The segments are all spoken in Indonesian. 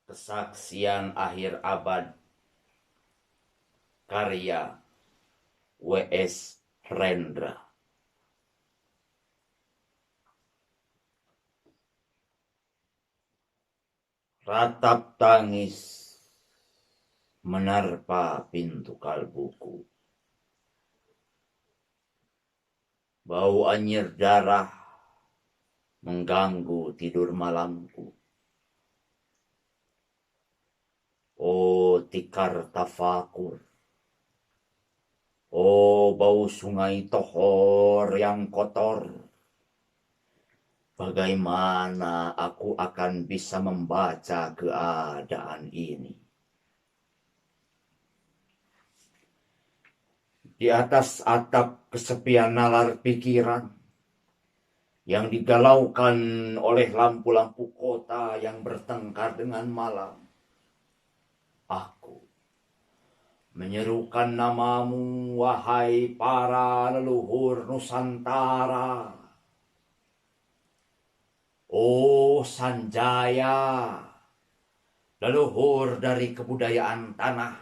Kesaksian Akhir Abad karya W.S. Rendra. Ratap tangis menerpa pintu kalbuku. Bau anyir darah mengganggu tidur malamku. Oh tikar tafakur. Oh bau sungai Tohor yang kotor. Bagaimana aku akan bisa membaca keadaan ini? Di atas atap kesepian nalar pikiran yang digalaukan oleh lampu-lampu kota yang bertengkar dengan malam, aku menyerukan namamu, wahai para leluhur Nusantara. Oh Sanjaya, leluhur dari kebudayaan tanah.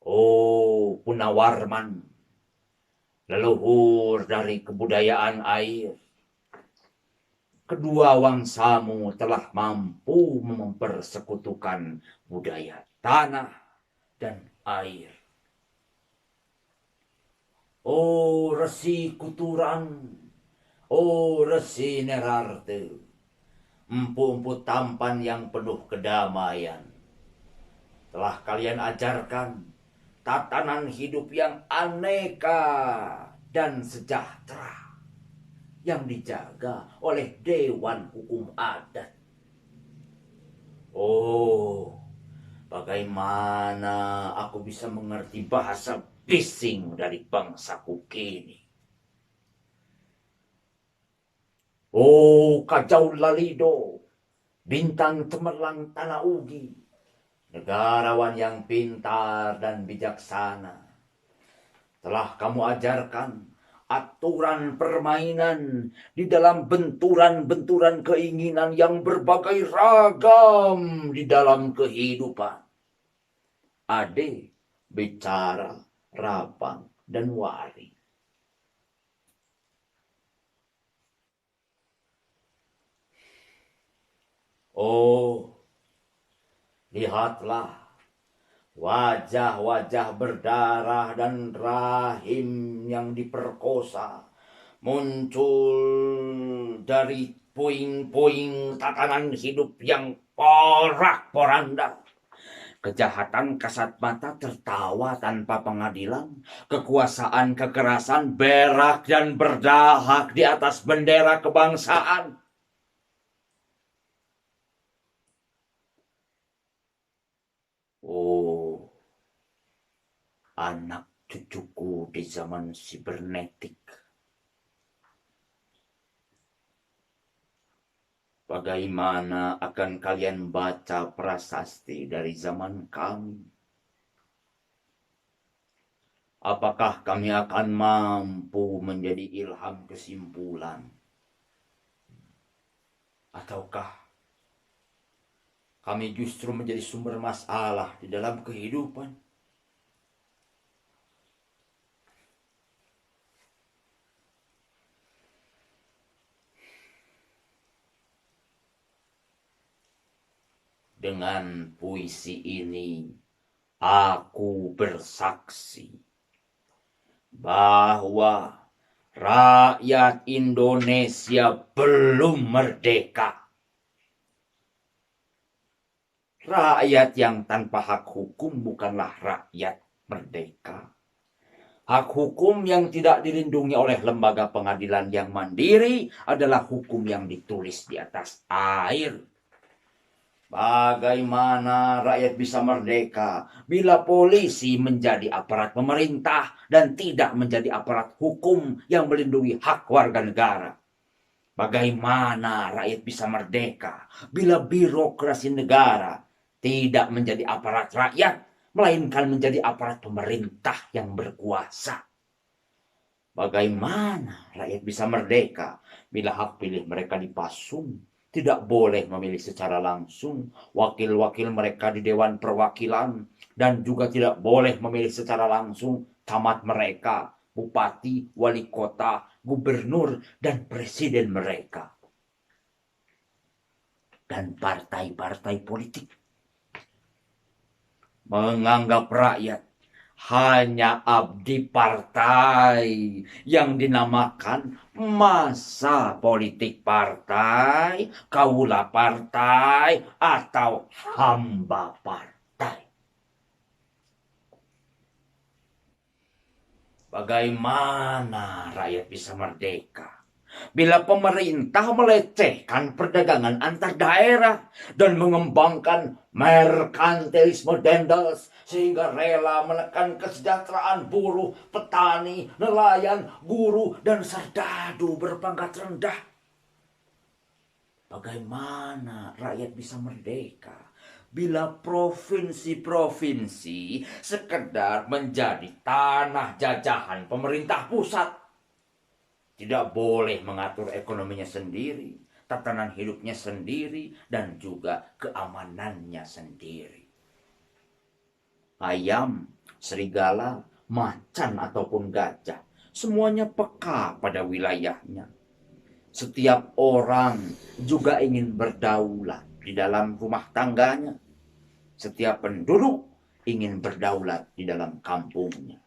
Oh Punawarman, leluhur dari kebudayaan air. Kedua wangsamu telah mampu mempersekutukan budaya tanah dan air. Oh Resi Kuturan, oh Resi Nerarte, empu-empu tampan yang penuh kedamaian, telah kalian ajarkan tatanan hidup yang aneka dan sejahtera yang dijaga oleh Dewan Hukum Adat. Oh, bagaimana aku bisa mengerti bahasa bising dari bangsaku kini? Oh, Kajau Lalido, bintang cemerlang Tanah Ugi, negarawan yang pintar dan bijaksana, telah kamu ajarkan aturan permainan di dalam benturan-benturan keinginan yang berbagai ragam di dalam kehidupan. Ade, bicara, rapang, dan wari. Oh, lihatlah wajah-wajah berdarah dan rahim yang diperkosa muncul dari puing-puing tatanan hidup yang porak-poranda. Kejahatan kasat mata tertawa tanpa pengadilan. Kekuasaan kekerasan berak dan berdahak di atas bendera kebangsaan. Oh, anak cucuku di zaman sibernetik. Bagaimana akan kalian baca prasasti dari zaman kami? Apakah kami akan mampu menjadi ilham kesimpulan? Ataukah kami justru menjadi sumber masalah di dalam kehidupan? Dengan puisi ini, aku bersaksi bahwa rakyat Indonesia belum merdeka. Rakyat yang tanpa hak hukum bukanlah rakyat merdeka. Hak hukum yang tidak dilindungi oleh lembaga pengadilan yang mandiri adalah hukum yang ditulis di atas air. Bagaimana rakyat bisa merdeka bila polisi menjadi aparat pemerintah dan tidak menjadi aparat hukum yang melindungi hak warga negara? Bagaimana rakyat bisa merdeka bila birokrasi negara tidak menjadi aparat rakyat, melainkan menjadi aparat pemerintah yang berkuasa? Bagaimana rakyat bisa merdeka bila hak pilih mereka dipasung, tidak boleh memilih secara langsung wakil-wakil mereka di Dewan Perwakilan, dan juga tidak boleh memilih secara langsung camat mereka, bupati, wali kota, gubernur, dan presiden mereka. Dan partai-partai politik menganggap rakyat hanya abdi partai yang dinamakan masa politik partai, kaula partai, atau hamba partai. Bagaimana rakyat bisa merdeka bila pemerintah melecehkan perdagangan antar daerah dan mengembangkan merkantilisme dendels sehingga rela menekan kesejahteraan buruh, petani, nelayan, guru, dan serdadu berpangkat rendah? Bagaimana rakyat bisa merdeka bila provinsi-provinsi sekedar menjadi tanah jajahan pemerintah pusat? Tidak boleh mengatur ekonominya sendiri, tatanan hidupnya sendiri, dan juga keamanannya sendiri. Ayam, serigala, macan ataupun gajah, semuanya peka pada wilayahnya. Setiap orang juga ingin berdaulat di dalam rumah tangganya. Setiap penduduk ingin berdaulat di dalam kampungnya.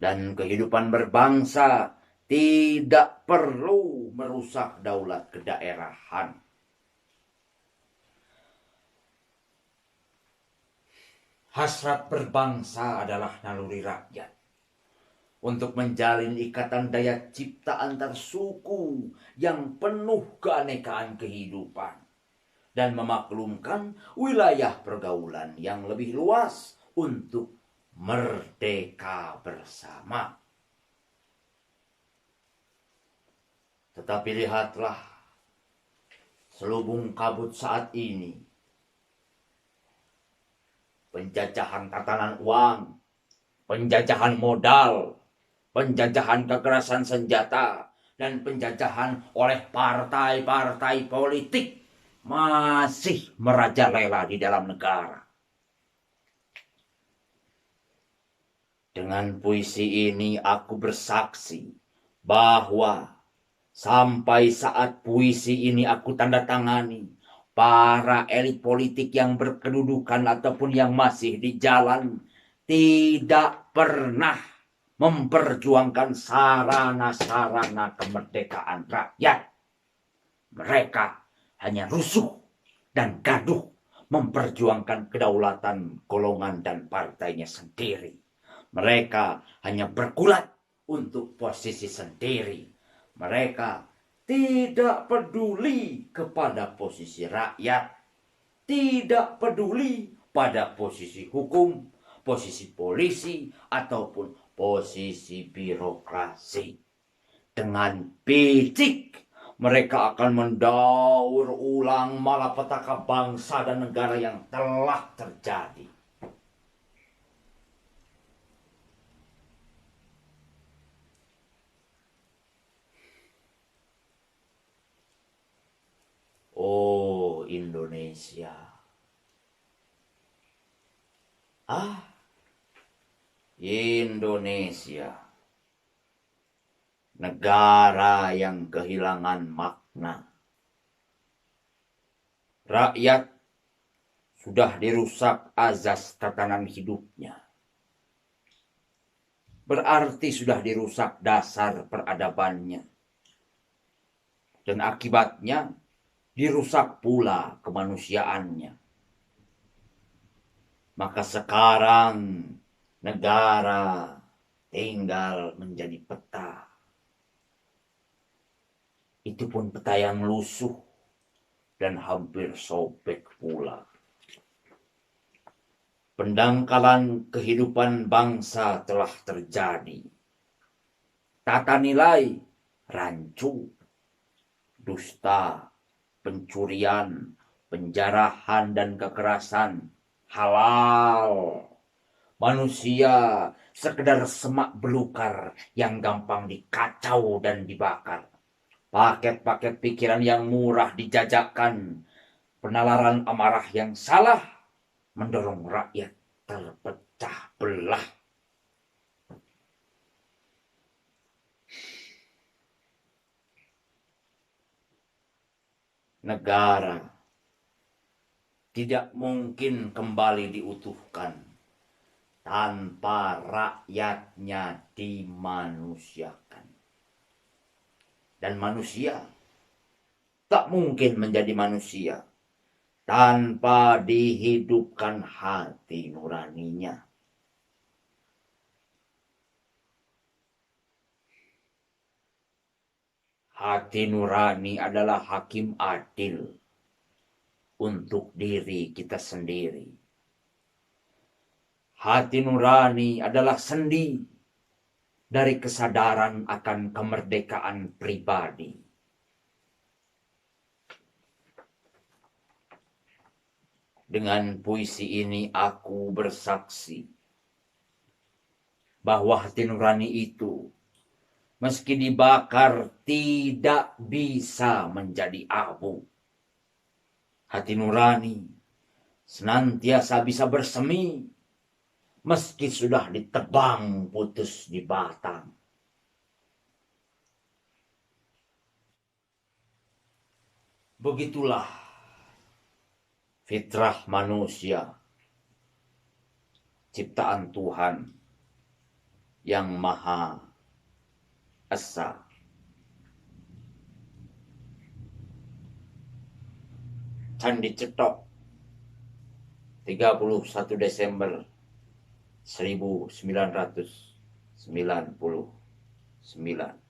Dan kehidupan berbangsa tidak perlu merusak daulat kedaerahan. Hasrat berbangsa adalah naluri rakyat untuk menjalin ikatan daya cipta antar suku yang penuh keanekaan kehidupan dan memaklumkan wilayah pergaulan yang lebih luas untuk merdeka bersama. Tetapi lihatlah selubung kabut saat ini. Penjajahan tatanan uang, penjajahan modal, penjajahan kekerasan senjata, dan penjajahan oleh partai-partai politik masih merajalela di dalam negara. Dengan puisi ini aku bersaksi bahwa sampai saat puisi ini aku tanda tangani, para elit politik yang berkedudukan ataupun yang masih di jalan tidak pernah memperjuangkan sarana-sarana kemerdekaan rakyat. Mereka hanya rusuh dan gaduh memperjuangkan kedaulatan golongan dan partainya sendiri. Mereka hanya bergulat untuk posisi sendiri. Mereka tidak peduli kepada posisi rakyat, tidak peduli pada posisi hukum, posisi polisi, ataupun posisi birokrasi. Dengan picik, mereka akan mendaur ulang malapetaka bangsa dan negara yang telah terjadi. Oh, Indonesia. Indonesia. Negara yang kehilangan makna. Rakyat sudah dirusak azas tatanan hidupnya. Berarti sudah dirusak dasar peradabannya. Dan akibatnya dirusak pula kemanusiaannya. Maka sekarang negara tinggal menjadi peta. Itu pun peta yang lusuh dan hampir sobek pula. Pendangkalan kehidupan bangsa telah terjadi. Tata nilai rancu, dusta, pencurian, penjarahan, dan kekerasan halal. Manusia sekedar semak belukar yang gampang dikacau dan dibakar. Paket-paket pikiran yang murah dijajakan, penalaran amarah yang salah mendorong rakyat terpecah belah. Negara tidak mungkin kembali diutuhkan tanpa rakyatnya dimanusiakan. Dan manusia tak mungkin menjadi manusia tanpa dihidupkan hati nuraninya. Hati nurani adalah hakim adil untuk diri kita sendiri. Hati nurani adalah sendi dari kesadaran akan kemerdekaan pribadi. Dengan puisi ini aku bersaksi bahwa hati nurani itu meski dibakar tidak bisa menjadi abu. Hati nurani senantiasa bisa bersemi meski sudah ditebang putus di batang. Begitulah fitrah manusia, ciptaan Tuhan yang Maha Esa. Candi Cetok, 31 Desember 1999.